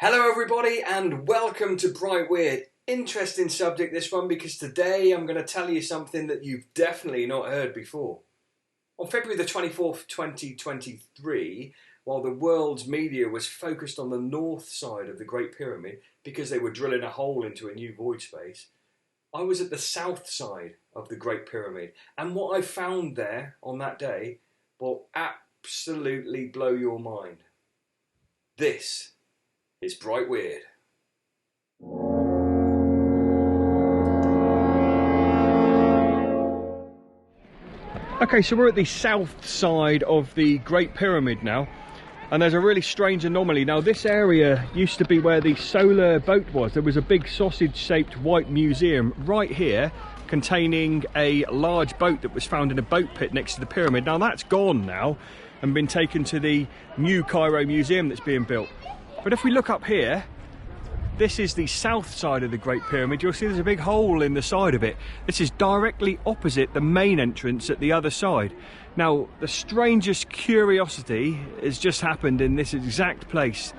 Hello everybody and welcome to Bright Weird. Interesting subject this one, because today I'm going to tell you something that you've definitely not heard before. On February the 24th, 2023, while the world's media was focused on the north side of the Great Pyramid because they were drilling a hole into a new void space, I was at the south side of the Great Pyramid, and what I found there on that day will absolutely blow your mind. This is Bright Weird. Okay, so we're at the south side of the Great Pyramid now, and there's a really strange anomaly. Now, this area used to be where the solar boat was. There was a big sausage-shaped white museum right here containing a large boat that was found in a boat pit next to the pyramid. Now, that's gone now and been taken to the new Cairo museum that's being built. But if we look up here, this is the south side of the Great Pyramid. You'll see there's a big hole in the side of it. This is directly opposite the main entrance at the other side. Now, the strangest curiosity has just happened in this exact place.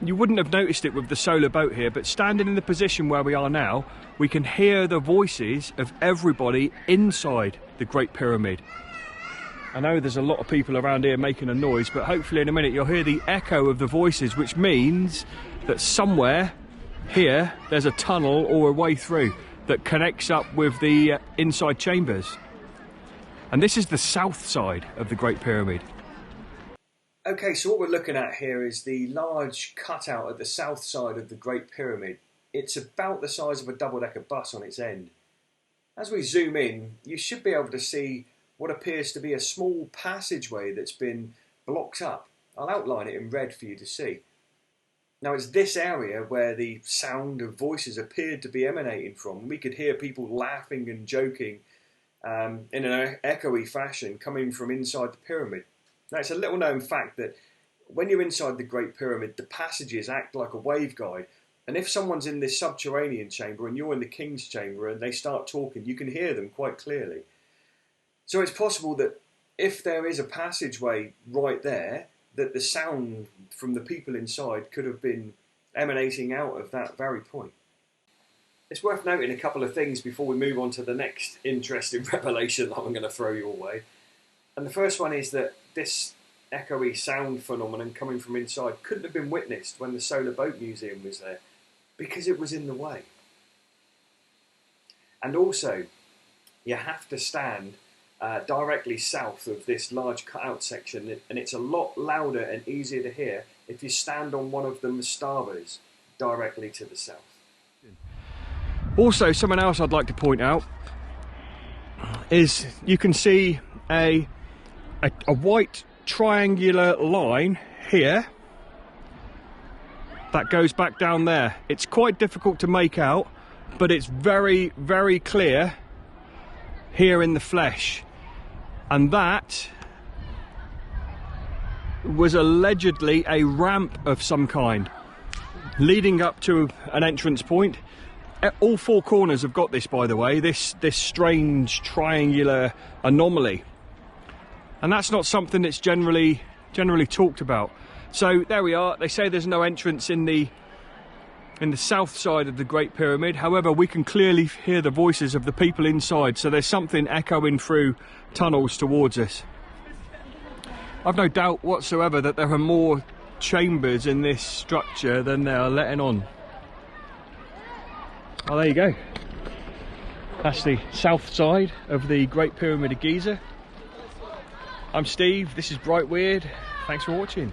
You wouldn't have noticed it with the solar boat here, but standing in the position where we are now, we can hear the voices of everybody inside the Great Pyramid. I know there's a lot of people around here making a noise, but hopefully in a minute you'll hear the echo of the voices, which means that somewhere here there's a tunnel or a way through that connects up with the inside chambers. And this is the south side of the Great Pyramid. Okay, so what we're looking at here is the large cutout at the south side of the Great Pyramid. It's about the size of a double-decker bus on its end. As we zoom in, you should be able to see what appears to be a small passageway that's been blocked up. I'll outline it in red for you to see. Now, it's this area where the sound of voices appeared to be emanating from. We could hear people laughing and joking in an echoey fashion coming from inside the pyramid. Now, it's a little known fact that when you're inside the Great Pyramid, the passages act like a waveguide. And if someone's in this subterranean chamber and you're in the king's chamber and they start talking, you can hear them quite clearly. So it's possible that if there is a passageway right there, that the sound from the people inside could have been emanating out of that very point. It's worth noting a couple of things before we move on to the next interesting revelation that I'm going to throw your way. And the first one is that this echoey sound phenomenon coming from inside couldn't have been witnessed when the Solar Boat Museum was there, because it was in the way. And also, you have to stand directly south of this large cutout section, and it's a lot louder and easier to hear if you stand on one of the mastabas directly to the south. Also, something else I'd like to point out is you can see a white triangular line here that goes back down there. It's quite difficult to make out, but it's very, very clear here in the flesh. And that was allegedly a ramp of some kind leading up to an entrance point. All four corners have got this, by the way, this strange triangular anomaly. And that's not something that's generally talked about. So there we are. They say there's no entrance in the south side of the Great Pyramid. However, we can clearly hear the voices of the people inside, so there's something echoing through tunnels towards us. I've no doubt whatsoever that there are more chambers in this structure than they are letting on. Oh, there you go. That's the south side of the Great Pyramid of Giza. I'm Steve, this is Bright Weird. Thanks for watching.